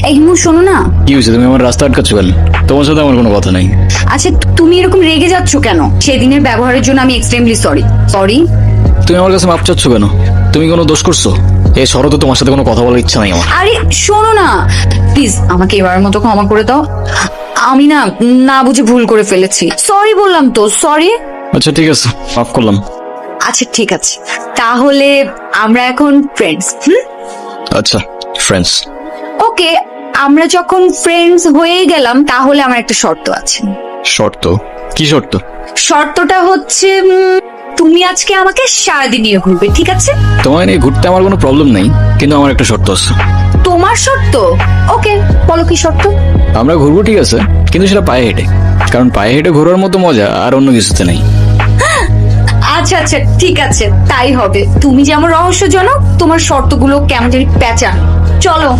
এই হিমু, শোনো না। কি হয়েছে? তুমি আমার রাস্তা আটকাচ্ছ কেন? তোমার সাথে আমার কোনো কথা নাই। আচ্ছা, তুমি এরকম রেগে যাচ্ছ কেন? সেদিনের ব্যবহারের জন্য আমি এক্সট্রিমলি সরি। সরি। তুমি আমার কাছে মাপ চাচ্ছ কেন? তুমি কোনো দোষ করছো? এই শরতে তোমার সাথে কোনো কথা বলার ইচ্ছা নাই আমার। আরে শোনো না, প্লিজ আমাকে এবারের মতো ক্ষমা করে দাও। আমি না না বুঝে ভুল করে ফেলেছি। সরি বললাম তো, সরি। আচ্ছা ঠিক আছে, মাফ করলাম। আচ্ছা ঠিক আছে, তাহলে আমরা এখন ফ্রেন্ডস। আচ্ছা, ফ্রেন্ডস। ওকে, আমরা যখন ফ্রেন্ডস হয়ে গেলাম তাহলে আমার একটা শর্ত আছে। শর্ত? কি শর্ত? শর্তটা হচ্ছে তুমি আজকে আমাকে সারাদিন নিয়ে ঘুরবে, ঠিক আছে? তোমায় নিয়ে ঘুরতে আমার কোনো প্রবলেম নেই, কিন্তু আমার একটা শর্ত আছে। তোমার শর্ত? ওকে, বলো কি শর্ত? আমরা ঘুরবো ঠিক আছে, কিন্তু সেটা পায়ে হেঁটে। কারণ পায়ে হেঁটে ঘোরার মতো মজা আর অন্য কিছুতে নেই। আচ্ছা আচ্ছা ঠিক আছে, তাই হবে। তুমি যেমন রহস্যজনক, তোমার শর্তগুলো কেমন জানি প্যাঁচা। চলো।